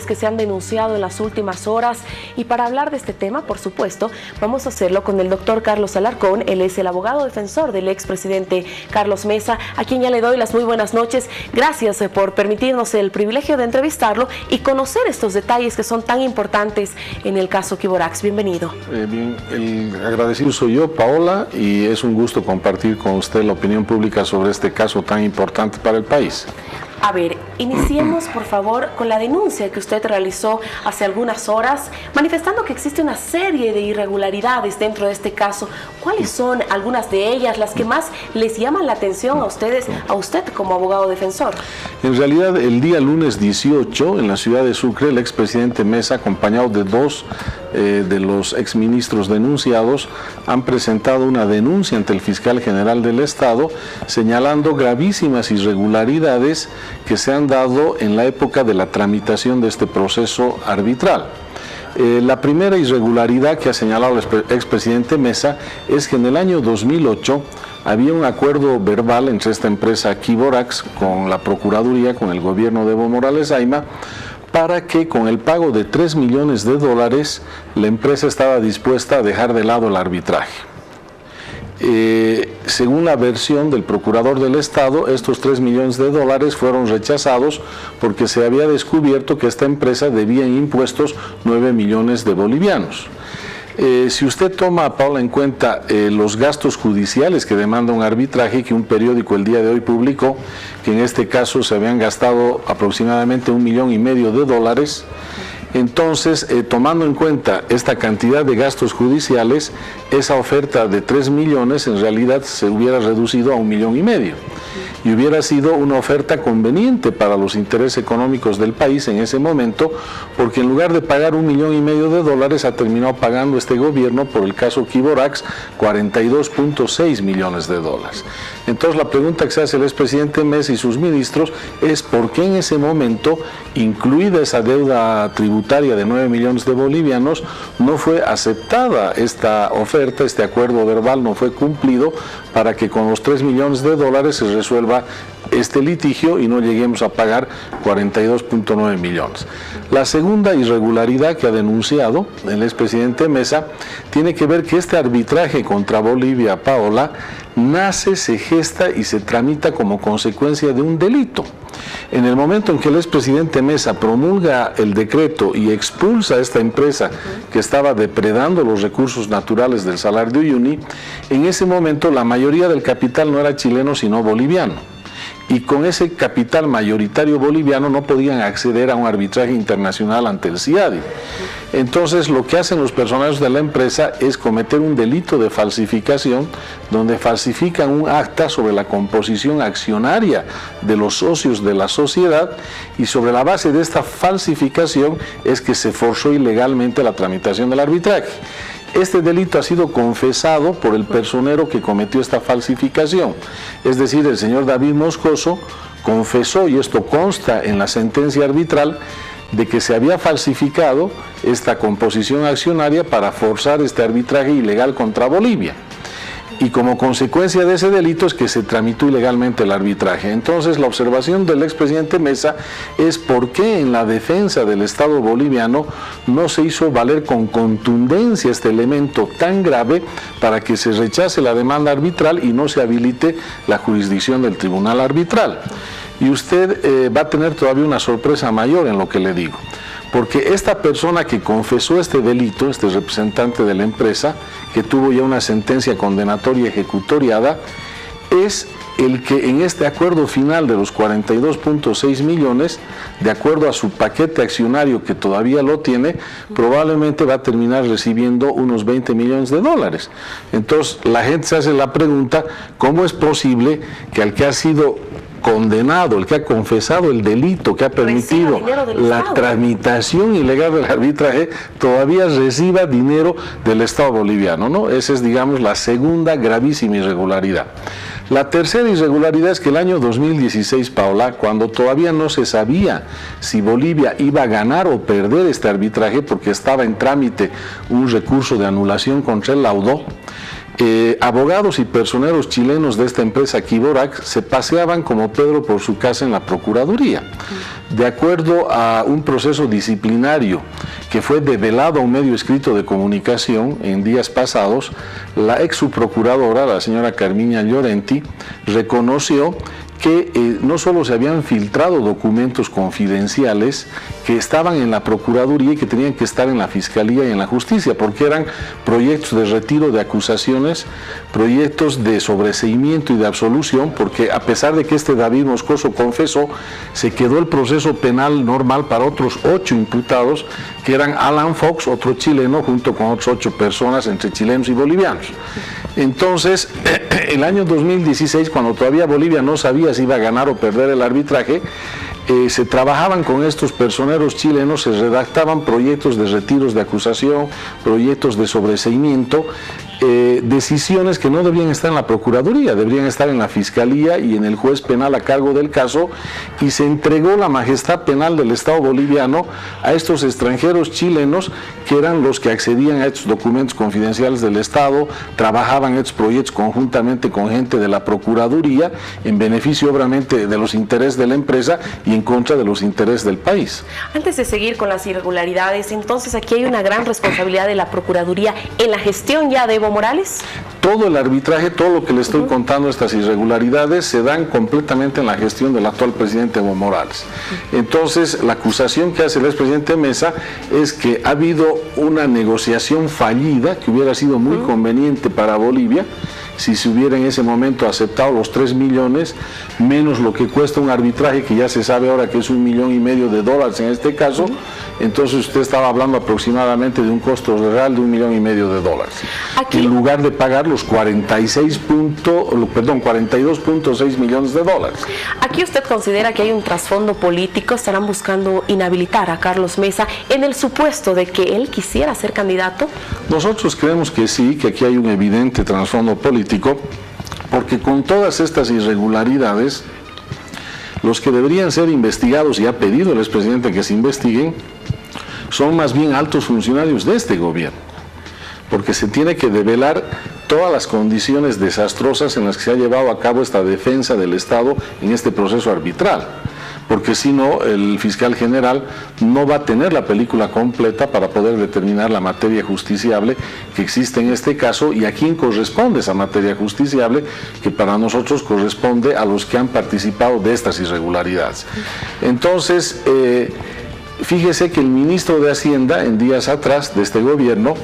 que se han denunciado en las últimas horas, y para hablar de este tema, por supuesto, vamos a hacerlo con el doctor Carlos Alarcón. Él es el abogado defensor del expresidente Carlos Mesa, a quien ya le doy las muy buenas noches. Gracias por permitirnos el privilegio de entrevistarlo y conocer estos detalles que son tan importantes en el caso Quiborax. Bienvenido. Bien, el agradecido soy yo, Paola, y es un gusto compartir con usted la opinión pública sobre este caso tan importante para el país. A ver, iniciemos por favor con la denuncia que usted realizó hace algunas horas, manifestando que existe una serie de irregularidades dentro de este caso. ¿Cuáles son algunas de ellas, las que más les llaman la atención a usted como abogado defensor? En realidad, el día lunes 18, en la ciudad de Sucre, el expresidente Mesa, acompañado de dos de los exministros denunciados, han presentado una denuncia ante el fiscal general del Estado, señalando gravísimas irregularidades que se han dado en la época de la tramitación de este proceso arbitral. La primera irregularidad que ha señalado el expresidente Mesa es que en el año 2008 había un acuerdo verbal entre esta empresa Quiborax con la Procuraduría, con el gobierno de Evo Morales Ayma, para que con el pago de $3 millones la empresa estaba dispuesta a dejar de lado el arbitraje. Según la versión del procurador del Estado, estos $3 millones fueron rechazados porque se había descubierto que esta empresa debía en impuestos 9 millones de bolivianos. Si usted toma, Paula, en cuenta los gastos judiciales que demanda un arbitraje, que un periódico el día de hoy publicó, que en este caso se habían gastado aproximadamente $1,5 millones, entonces, tomando en cuenta esta cantidad de gastos judiciales, esa oferta de 3 millones en realidad se hubiera reducido a $1,5 millones y hubiera sido una oferta conveniente para los intereses económicos del país en ese momento, porque en lugar de pagar $1,5 millones ha terminado pagando este gobierno por el caso Quiborax $42.6 millones. Entonces la pregunta que se hace el expresidente Mesa y sus ministros es por qué en ese momento, incluida esa deuda tributaria de 9 millones de bolivianos, no fue aceptada esta oferta, este acuerdo verbal no fue cumplido para que con los $3 millones se resuelva este litigio y no lleguemos a pagar 42.9 millones. La segunda irregularidad que ha denunciado el expresidente Mesa tiene que ver que este arbitraje contra Bolivia, Paola, nace, se gesta y se tramita como consecuencia de un delito. En el momento en que el expresidente Mesa promulga el decreto y expulsa a esta empresa que estaba depredando los recursos naturales del Salar de Uyuni, en ese momento la mayoría del capital no era chileno sino boliviano. Y con ese capital mayoritario boliviano no podían acceder a un arbitraje internacional ante el CIADI. Entonces lo que hacen los personajes de la empresa es cometer un delito de falsificación, donde falsifican un acta sobre la composición accionaria de los socios de la sociedad, y sobre la base de esta falsificación es que se forzó ilegalmente la tramitación del arbitraje. Este delito ha sido confesado por el personero que cometió esta falsificación, es decir, el señor David Moscoso confesó, y esto consta en la sentencia arbitral, de que se había falsificado esta composición accionaria para forzar este arbitraje ilegal contra Bolivia. Y como consecuencia de ese delito es que se tramitó ilegalmente el arbitraje. Entonces la observación del expresidente Mesa es por qué en la defensa del Estado boliviano no se hizo valer con contundencia este elemento tan grave para que se rechace la demanda arbitral y no se habilite la jurisdicción del tribunal arbitral. Y usted va a tener todavía una sorpresa mayor en lo que le digo, porque esta persona que confesó este delito, este representante de la empresa, que tuvo ya una sentencia condenatoria ejecutoriada, es el que en este acuerdo final de los 42.6 millones, de acuerdo a su paquete accionario que todavía lo tiene, probablemente va a terminar recibiendo unos $20 millones. Entonces la gente se hace la pregunta, ¿cómo es posible que al que ha sido condenado, el que ha confesado el delito, que ha permitido la tramitación ilegal del arbitraje, todavía reciba dinero del Estado boliviano, ¿no? Esa es, digamos, la segunda gravísima irregularidad. La tercera irregularidad es que el año 2016, Paola, cuando todavía no se sabía si Bolivia iba a ganar o perder este arbitraje, porque estaba en trámite un recurso de anulación contra el laudo, abogados y personeros chilenos de esta empresa Quiborax se paseaban como Pedro por su casa en la Procuraduría. De acuerdo a un proceso disciplinario que fue develado a un medio escrito de comunicación en días pasados, la ex subprocuradora, la señora Carmiña Llorenti, reconoció que no solo se habían filtrado documentos confidenciales que estaban en la Procuraduría y que tenían que estar en la Fiscalía y en la Justicia, porque eran proyectos de retiro de acusaciones, proyectos de sobreseimiento y de absolución, porque a pesar de que David Moscoso confesó, se quedó el proceso penal normal para otros 8 imputados, que eran Alan Fox, otro chileno, junto con otras 8 personas, entre chilenos y bolivianos. Entonces, el año 2016, cuando todavía Bolivia no sabía si iba a ganar o perder el arbitraje, se trabajaban con estos personeros chilenos, se redactaban proyectos de retiros de acusación, proyectos de sobreseimiento, decisiones que no debían estar en la Procuraduría, deberían estar en la Fiscalía y en el juez penal a cargo del caso, y se entregó la majestad penal del Estado boliviano a estos extranjeros chilenos que eran los que accedían a estos documentos confidenciales del Estado, trabajaban estos proyectos conjuntamente con gente de la Procuraduría en beneficio obviamente de los intereses de la empresa y en contra de los intereses del país. Antes de seguir con las irregularidades, entonces aquí hay una gran responsabilidad de la Procuraduría en la gestión ya de Evo Morales. Todo el arbitraje, todo lo que le estoy contando, estas irregularidades, se dan completamente en la gestión del actual presidente Evo Morales. Entonces, la acusación que hace el expresidente Mesa es que ha habido una negociación fallida que hubiera sido muy conveniente para Bolivia si se hubiera en ese momento aceptado los 3 millones, menos lo que cuesta un arbitraje, que ya se sabe ahora que es $1,5 millones en este caso. Entonces usted estaba hablando aproximadamente de un costo real de $1,5 millones. Aquí, en lugar de pagar los 42.6 millones de dólares. Aquí usted considera que hay un trasfondo político, estarán buscando inhabilitar a Carlos Mesa en el supuesto de que él quisiera ser candidato. Nosotros creemos que sí, que aquí hay un evidente trasfondo político, porque con todas estas irregularidades, los que deberían ser investigados, y ha pedido el expresidente que se investiguen, son más bien altos funcionarios de este gobierno, porque se tiene que develar todas las condiciones desastrosas en las que se ha llevado a cabo esta defensa del Estado en este proceso arbitral, porque si no, el fiscal general no va a tener la película completa para poder determinar la materia justiciable que existe en este caso y a quién corresponde esa materia justiciable, que para nosotros corresponde a los que han participado de estas irregularidades. Entonces, fíjese que el ministro de Hacienda, en días atrás de este gobierno,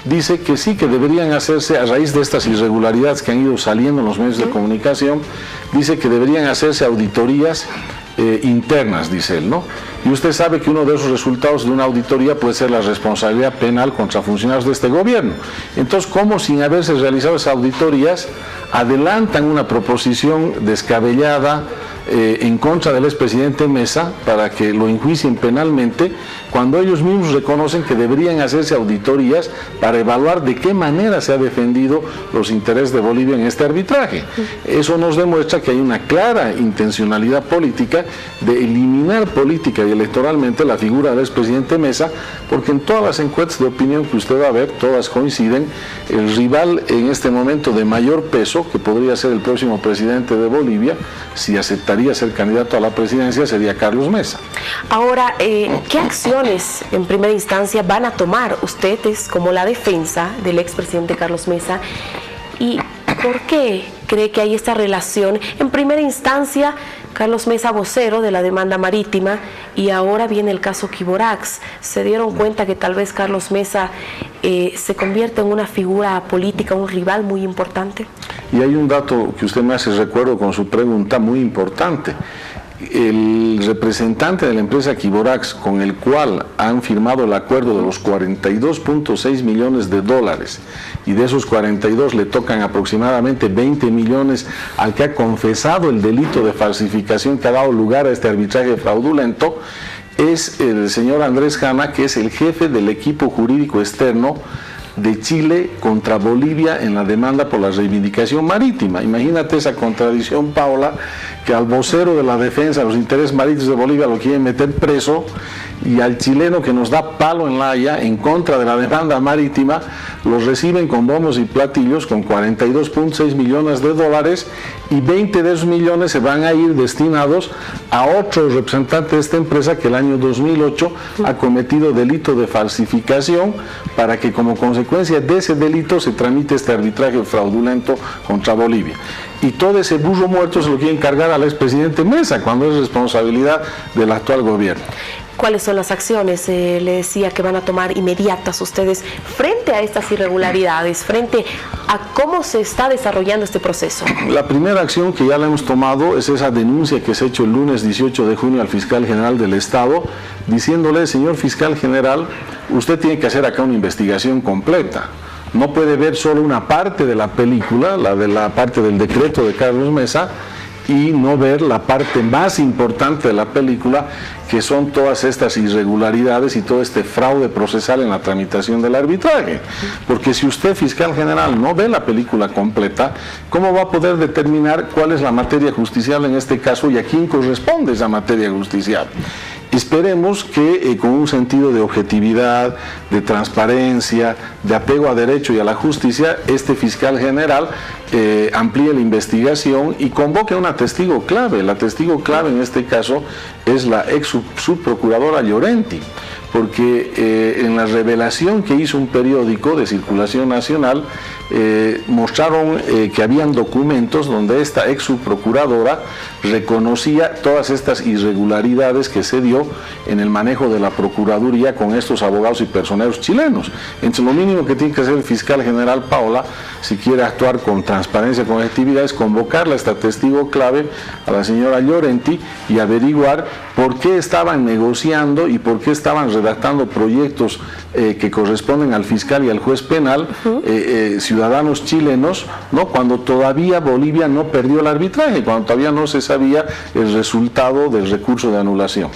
dice que sí, que deberían hacerse, a raíz de estas irregularidades que han ido saliendo en los medios de comunicación, dice que deberían hacerse auditorías internas, dice él, ¿no? Y usted sabe que uno de esos resultados de una auditoría puede ser la responsabilidad penal contra funcionarios de este gobierno. Entonces, ¿cómo sin haberse realizado esas auditorías adelantan una proposición descabellada en contra del expresidente Mesa para que lo enjuicien penalmente, cuando ellos mismos reconocen que deberían hacerse auditorías para evaluar de qué manera se ha defendido los intereses de Bolivia en este arbitraje? Eso nos demuestra que hay una clara intencionalidad política de eliminar política y electoralmente la figura del expresidente Mesa, porque en todas las encuestas de opinión que usted va a ver, todas coinciden, el rival en este momento de mayor peso, que podría ser el próximo presidente de Bolivia, si aceptaría ser candidato a la presidencia, sería Carlos Mesa. Ahora, ¿qué acciones en primera instancia van a tomar ustedes como la defensa del expresidente Carlos Mesa? ¿Y por qué cree que hay esta relación? En primera instancia, Carlos Mesa, vocero de la demanda marítima, y ahora viene el caso Quiborax. ¿Se dieron cuenta que tal vez Carlos Mesa se convierte en una figura política, un rival muy importante? Y hay un dato que usted me hace recuerdo con su pregunta muy importante. El representante de la empresa Quiborax, con el cual han firmado el acuerdo de los $42.6 millones, y de esos 42 le tocan aproximadamente 20 millones al que ha confesado el delito de falsificación que ha dado lugar a este arbitraje fraudulento, es el señor Andrés Jana, que es el jefe del equipo jurídico externo de Chile contra Bolivia en la demanda por la reivindicación marítima. Imagínate esa contradicción, Paula, que al vocero de la defensa de los intereses marítimos de Bolivia lo quieren meter preso, y al chileno que nos da palo en La Haya en contra de la demanda marítima, los reciben con bombos y platillos con 42.6 millones de dólares, y 20 de esos millones se van a ir destinados a otro representante de esta empresa que el año 2008 ha cometido delito de falsificación, para que como consecuencia de ese delito se tramite este arbitraje fraudulento contra Bolivia. Y todo ese burro muerto se lo quieren cargar al expresidente Mesa, cuando es responsabilidad del actual gobierno. ¿Cuáles son las acciones, le decía, que van a tomar inmediatas ustedes frente a estas irregularidades, frente a cómo se está desarrollando este proceso? La primera acción que ya la hemos tomado es esa denuncia que se ha hecho el lunes 18 de junio al fiscal general del Estado, diciéndole: señor fiscal general, usted tiene que hacer acá una investigación completa. No puede ver solo una parte de la película, la de la parte del decreto de Carlos Mesa, y no ver la parte más importante de la película, que son todas estas irregularidades y todo este fraude procesal en la tramitación del arbitraje. Porque si usted, fiscal general, no ve la película completa, ¿cómo va a poder determinar cuál es la materia justiciable en este caso y a quién corresponde esa materia justiciable? Esperemos que con un sentido de objetividad, de transparencia, de apego a derecho y a la justicia, este fiscal general amplíe la investigación y convoque a una testigo clave. La testigo clave en este caso es la ex subprocuradora Llorenti, porque en la revelación que hizo un periódico de circulación nacional, mostraron que habían documentos donde esta ex subprocuradora reconocía todas estas irregularidades que se dio en el manejo de la procuraduría con estos abogados y personeros chilenos. Entonces, lo mínimo que tiene que hacer el fiscal general Paola, si quiere actuar con transparencia, con objetividad, es convocarla a esta testigo clave, a la señora Llorenti, y averiguar por qué estaban negociando y por qué estaban redactando proyectos que corresponden al fiscal y al juez penal, ciudadanos chilenos, ¿no?, cuando todavía Bolivia no perdió el arbitraje, cuando todavía no se sabía el resultado del recurso de anulación.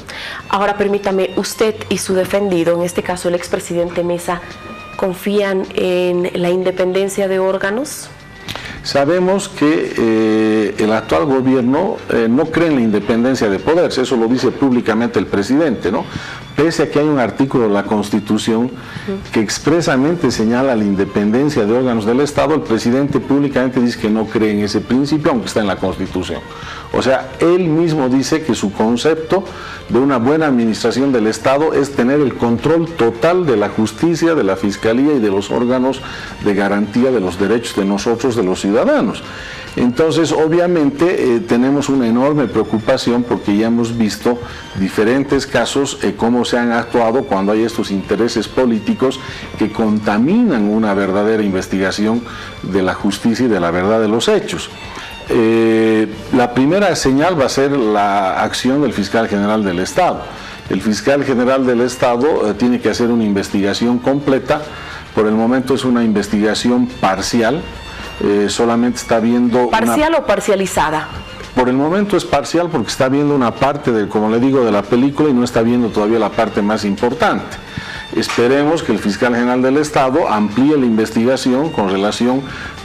Ahora permítame, usted y su defendido, en este caso el expresidente Mesa, ¿confían en la independencia de órganos? Sabemos que el actual gobierno no cree en la independencia de poderes, eso lo dice públicamente el presidente, ¿no? Pese a que hay un artículo de la Constitución que expresamente señala la independencia de órganos del Estado, el presidente públicamente dice que no cree en ese principio, aunque está en la Constitución. O sea, él mismo dice que su concepto de una buena administración del Estado es tener el control total de la justicia, de la fiscalía y de los órganos de garantía de los derechos de nosotros, de los ciudadanos. Entonces, obviamente, tenemos una enorme preocupación porque ya hemos visto diferentes casos, cómo se han actuado cuando hay estos intereses políticos que contaminan una verdadera investigación de la justicia y de la verdad de los hechos. La primera señal va a ser la acción del fiscal general del Estado. El fiscal general del Estado tiene que hacer una investigación completa. Por el momento es una investigación parcial. Solamente está viendo... ¿Parcial o parcializada? Por el momento es parcial porque está viendo una parte, como le digo, de la película y no está viendo todavía la parte más importante. Esperemos que el fiscal general del Estado amplíe la investigación con relación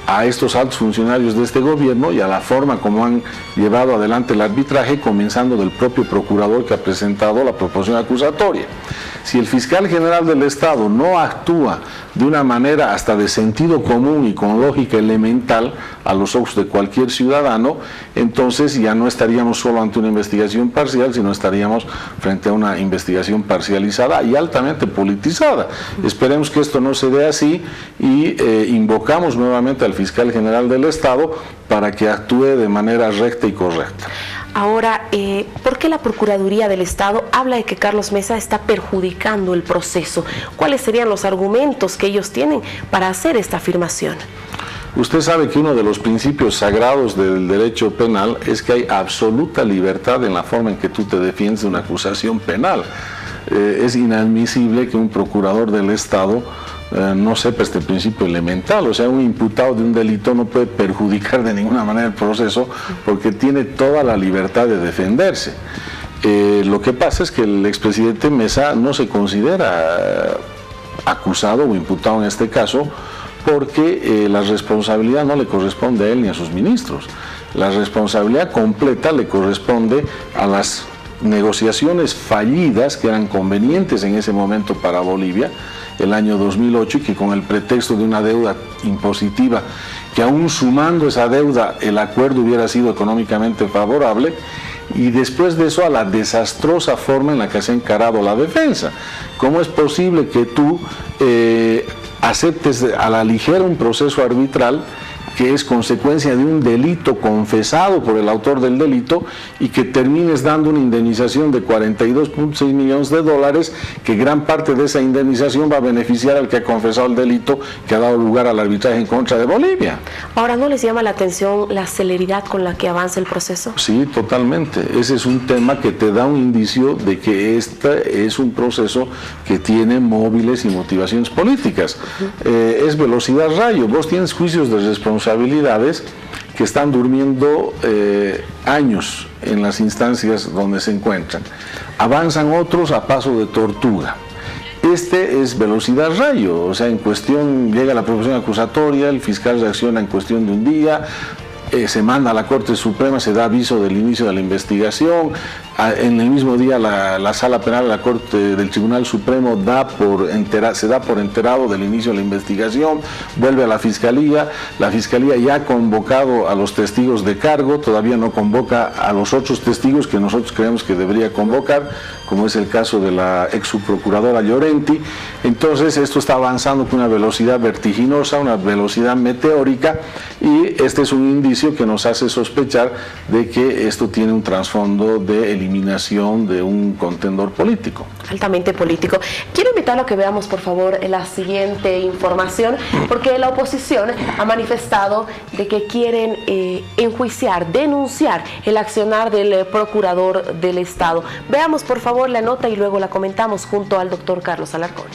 a estos altos funcionarios de este gobierno y a la forma como han llevado adelante el arbitraje, comenzando del propio procurador que ha presentado la proposición acusatoria. Si el fiscal general del Estado no actúa de una manera hasta de sentido común y con lógica elemental a los ojos de cualquier ciudadano, entonces ya no estaríamos solo ante una investigación parcial, sino estaríamos frente a una investigación parcializada y altamente politizada. Esperemos que esto no se dé así y invocamos nuevamente al fiscal general del Estado para que actúe de manera recta y correcta. Ahora, ¿por qué la Procuraduría del Estado habla de que Carlos Mesa está perjudicando el proceso? ¿Cuáles serían los argumentos que ellos tienen para hacer esta afirmación? Usted sabe que uno de los principios sagrados del derecho penal es que hay absoluta libertad en la forma en que tú te defiendes de una acusación penal. Es inadmisible que un procurador del Estado no sepa este principio elemental. O sea, un imputado de un delito no puede perjudicar de ninguna manera el proceso porque tiene toda la libertad de defenderse. Lo que pasa es que el expresidente Mesa no se considera acusado o imputado en este caso porque la responsabilidad no le corresponde a él ni a sus ministros. La responsabilidad completa le corresponde a las negociaciones fallidas que eran convenientes en ese momento para Bolivia, el año 2008, y que con el pretexto de una deuda impositiva, que aún sumando esa deuda el acuerdo hubiera sido económicamente favorable, y después de eso a la desastrosa forma en la que se ha encarado la defensa. ¿Cómo es posible que tú aceptes a la ligera un proceso arbitral que es consecuencia de un delito confesado por el autor del delito y que termines dando una indemnización de 42.6 millones de dólares, que gran parte de esa indemnización va a beneficiar al que ha confesado el delito que ha dado lugar al arbitraje en contra de Bolivia? Ahora, ¿no les llama la atención la celeridad con la que avanza el proceso? Sí, totalmente. Ese es un tema que te da un indicio de que este es un proceso que tiene móviles y motivaciones políticas. Es velocidad rayo. Vos tienes juicios de responsabilidades que están durmiendo años en las instancias donde se encuentran. Avanzan otros a paso de tortuga. Este es velocidad rayo, o sea, en cuestión llega la profesión acusatoria, el fiscal reacciona en cuestión de un día, se manda a la Corte Suprema, se da aviso del inicio de la investigación, en el mismo día la Sala Penal de la Corte del Tribunal Supremo se da por enterado del inicio de la investigación, vuelve a la Fiscalía ya ha convocado a los testigos de cargo, todavía no convoca a los otros testigos que nosotros creemos que debería convocar, como es el caso de la ex subprocuradora Llorenti. Entonces esto está avanzando con una velocidad vertiginosa, una velocidad meteórica, y este es un indicio que nos hace sospechar de que esto tiene un trasfondo de eliminación de un contendor político. Altamente político. Quiero invitarlo a que veamos, por favor, la siguiente información, porque la oposición ha manifestado de que quieren enjuiciar, denunciar el accionar del procurador del Estado. Veamos, por favor, la nota y luego la comentamos junto al doctor Carlos Alarcón.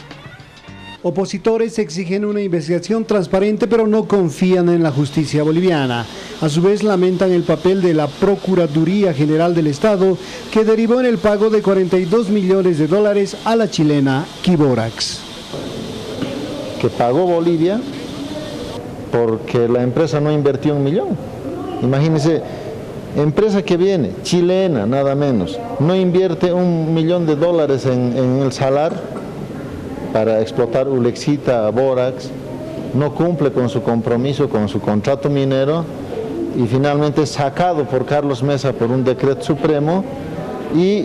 Opositores exigen una investigación transparente, pero no confían en la justicia boliviana. A su vez, lamentan el papel de la Procuraduría General del Estado, que derivó en el pago de 42 millones de dólares a la chilena Quiborax. Que pagó Bolivia porque la empresa no invirtió $1 millón. Imagínense, empresa que viene, chilena nada menos, no invierte $1 millón en el salar para explotar Ulexita, Borax, no cumple con su compromiso, con su contrato minero, y finalmente es sacado por Carlos Mesa por un decreto supremo, y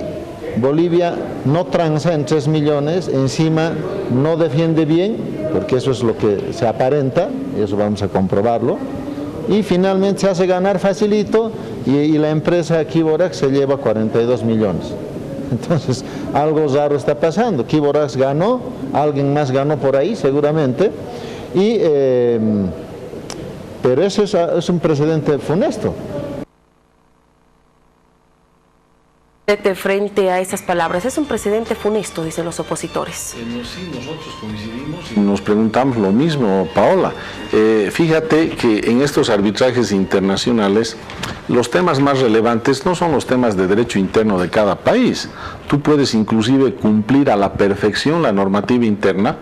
Bolivia no transa en 3 millones, encima no defiende bien, porque eso es lo que se aparenta, eso vamos a comprobarlo, y finalmente se hace ganar facilito, y la empresa Quiborax se lleva 42 millones. Entonces, algo raro está pasando. Quiborax ganó, alguien más ganó por ahí seguramente, pero eso es un precedente funesto. Frente a esas palabras, es un precedente funesto, dicen los opositores. Sí, nosotros coincidimos y nos preguntamos lo mismo, Paola. Fíjate que en estos arbitrajes internacionales los temas más relevantes no son los temas de derecho interno de cada país. Tú puedes inclusive cumplir a la perfección la normativa interna,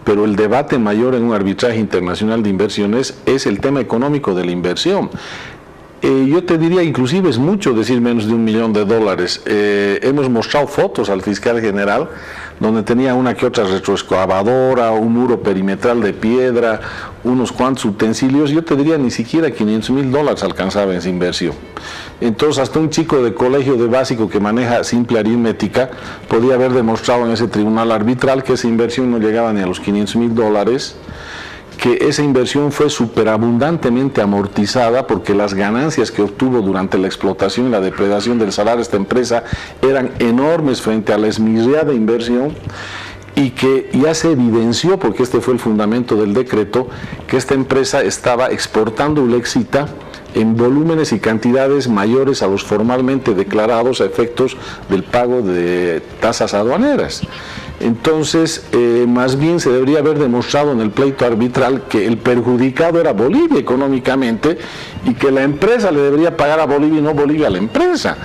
pero el debate mayor en un arbitraje internacional de inversiones es el tema económico de la inversión. Yo te diría, inclusive es mucho decir menos de $1 millón. Hemos mostrado fotos al fiscal general donde tenía una que otra retroexcavadora, un muro perimetral de piedra, unos cuantos utensilios. Yo te diría ni siquiera $500,000 alcanzaba esa inversión. Entonces hasta un chico de colegio de básico que maneja simple aritmética podía haber demostrado en ese tribunal arbitral que esa inversión no llegaba ni a los $500,000, que esa inversión fue superabundantemente amortizada porque las ganancias que obtuvo durante la explotación y la depredación del salar de esta empresa eran enormes frente a la esmirriada inversión, y que ya se evidenció, porque este fue el fundamento del decreto, que esta empresa estaba exportando Ulexita en volúmenes y cantidades mayores a los formalmente declarados a efectos del pago de tasas aduaneras. Entonces, más bien se debería haber demostrado en el pleito arbitral que el perjudicado era Bolivia económicamente y que la empresa le debería pagar a Bolivia y no Bolivia a la empresa.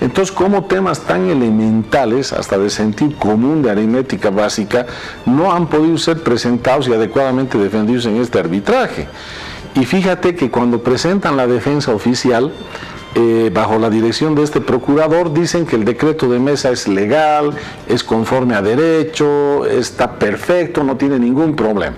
Entonces, como temas tan elementales, hasta de sentido común de aritmética básica, no han podido ser presentados y adecuadamente defendidos en este arbitraje. Y fíjate que cuando presentan la defensa oficial, bajo la dirección de este procurador, dicen que el decreto de Mesa es legal, es conforme a derecho, está perfecto, no tiene ningún problema.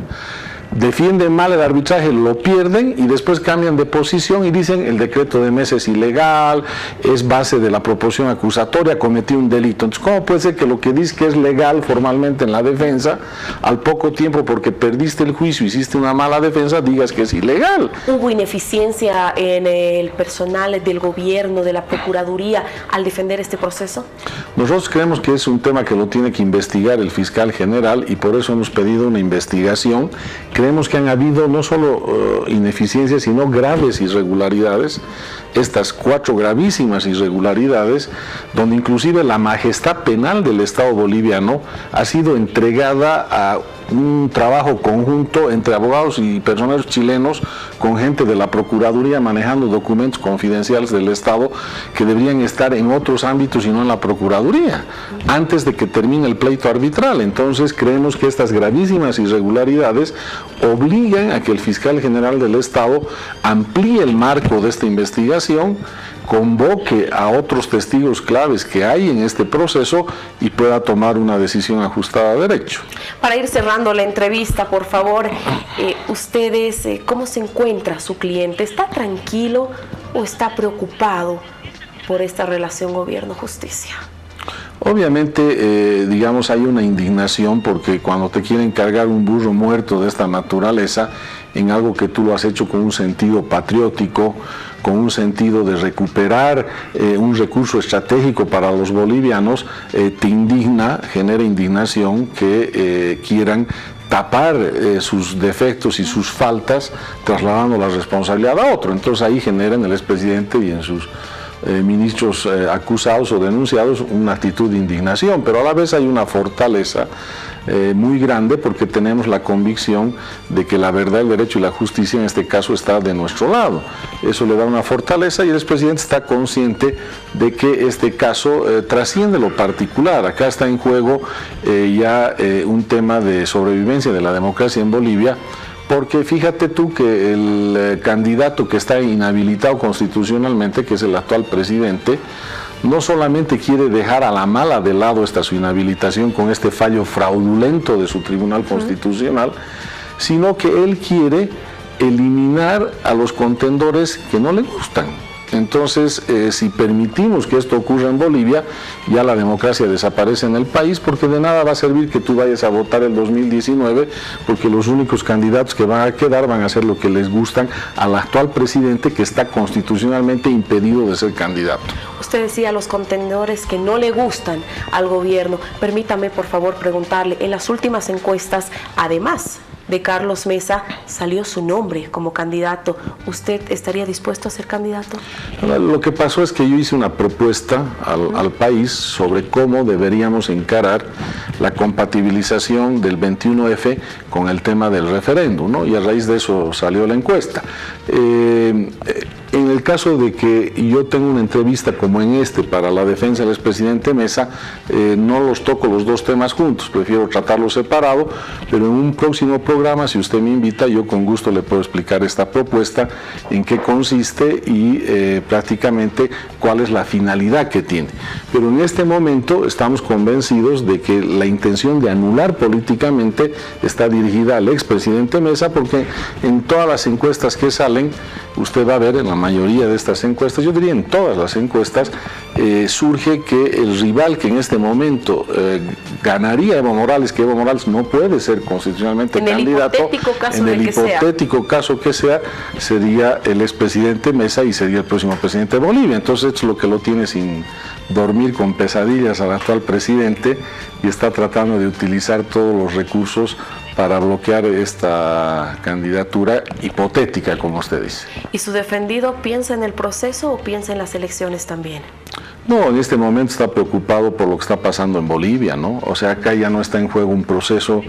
Defienden mal el arbitraje, lo pierden y después cambian de posición y dicen el decreto de Mesa es ilegal, es base de la proposición acusatoria, cometió un delito. Entonces, ¿cómo puede ser que lo que dice que es legal formalmente en la defensa, al poco tiempo porque perdiste el juicio, hiciste una mala defensa, digas que es ilegal? ¿Hubo ineficiencia en el personal del gobierno, de la Procuraduría, al defender este proceso? Nosotros creemos que es un tema que lo tiene que investigar el fiscal general y por eso hemos pedido una investigación. Creemos que han habido no solo ineficiencias, sino graves irregularidades, estas 4 gravísimas irregularidades, donde inclusive la majestad penal del Estado boliviano ha sido entregada a un trabajo conjunto entre abogados y personeros chilenos con gente de la Procuraduría manejando documentos confidenciales del Estado que deberían estar en otros ámbitos y no en la Procuraduría, antes de que termine el pleito arbitral. Entonces creemos que estas gravísimas irregularidades obligan a que el fiscal general del Estado amplíe el marco de esta investigación, convoque a otros testigos claves que hay en este proceso y pueda tomar una decisión ajustada a derecho. Para ir cerrando la entrevista, por favor, ustedes, ¿cómo se encuentra su cliente? ¿Está tranquilo o está preocupado por esta relación gobierno-justicia? Obviamente, digamos, hay una indignación porque cuando te quieren cargar un burro muerto de esta naturaleza en algo que tú lo has hecho con un sentido patriótico, con un sentido de recuperar un recurso estratégico para los bolivianos, te indigna, genera indignación que quieran tapar sus defectos y sus faltas trasladando la responsabilidad a otro. Entonces ahí genera en el expresidente y en sus ministros acusados o denunciados una actitud de indignación, pero a la vez hay una fortaleza muy grande porque tenemos la convicción de que la verdad, el derecho y la justicia en este caso está de nuestro lado. Eso le da una fortaleza y el expresidente está consciente de que este caso trasciende lo particular. Acá está en juego ya un tema de sobrevivencia de la democracia en Bolivia, porque fíjate tú que el candidato que está inhabilitado constitucionalmente, que es el actual presidente, no solamente quiere dejar a la mala de lado esta su inhabilitación con este fallo fraudulento de su Tribunal Constitucional, sino que él quiere eliminar a los contendores que no le gustan. Entonces, si permitimos que esto ocurra en Bolivia, ya la democracia desaparece en el país, porque de nada va a servir que tú vayas a votar el 2019, porque los únicos candidatos que van a quedar van a hacer lo que les gustan al actual presidente que está constitucionalmente impedido de ser candidato. Usted decía los contendores que no le gustan al gobierno. Permítame, por favor, preguntarle, en las últimas encuestas, además de Carlos Mesa, salió su nombre como candidato. ¿Usted estaría dispuesto a ser candidato? Lo que pasó es que yo hice una propuesta al país sobre cómo deberíamos encarar la compatibilización del 21F con el tema del referéndum, ¿no? Y a raíz de eso salió la encuesta. En el caso de que yo tenga una entrevista como en para la defensa del expresidente Mesa, no los toco los dos temas juntos, prefiero tratarlos separado, pero en un próximo programa, si usted me invita, yo con gusto le puedo explicar esta propuesta, en qué consiste y prácticamente cuál es la finalidad que tiene. Pero en este momento estamos convencidos de que la intención de anular políticamente está dirigida al expresidente Mesa, porque en todas las encuestas que salen, usted va a ver en la mayoría de estas encuestas, yo diría en todas las encuestas, surge que el rival que en este momento ganaría Evo Morales, que Evo Morales no puede ser constitucionalmente candidato, en el hipotético caso que sea, sería el expresidente Mesa y sería el próximo presidente de Bolivia. Entonces esto es lo que lo tiene sin dormir, con pesadillas al actual presidente, y está tratando de utilizar todos los recursos para bloquear esta candidatura hipotética, como usted dice. ¿Y su defendido piensa en el proceso o piensa en las elecciones también? No, en este momento está preocupado por lo que está pasando en Bolivia, ¿no? O sea, acá ya no está en juego un proceso,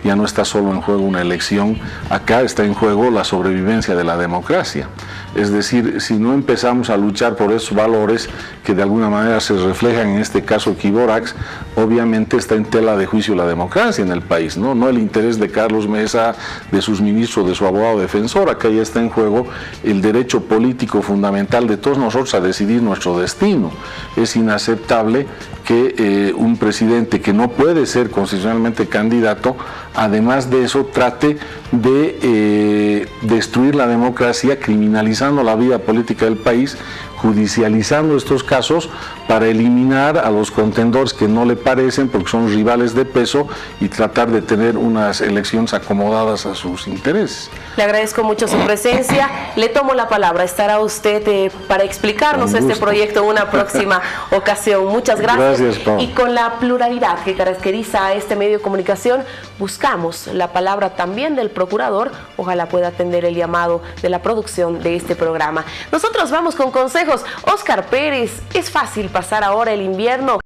ya no está solo en juego una elección, acá está en juego la sobrevivencia de la democracia. Es decir, si no empezamos a luchar por esos valores que de alguna manera se reflejan en este caso Quiborax, obviamente está en tela de juicio la democracia en el país, ¿no? No el interés de Carlos Mesa, de sus ministros, de su abogado defensor. Acá ya está en juego el derecho político fundamental de todos nosotros a decidir nuestro destino. Es inaceptable que un presidente que no puede ser constitucionalmente candidato, además de eso, trate de destruir la democracia, criminalizando la vida política del país, judicializando estos casos para eliminar a los contendores que no le parecen porque son rivales de peso y tratar de tener unas elecciones acomodadas a sus intereses. Le agradezco mucho su presencia, le tomo la palabra, estará usted para explicarnos este proyecto en una próxima ocasión. Muchas gracias. Gracias, Pau. Y con la pluralidad que caracteriza a este medio de comunicación, buscamos la palabra también del procurador, ojalá pueda atender el llamado de la producción de este programa. Nosotros vamos con consejos. Óscar Pérez, es fácil pasar ahora el invierno.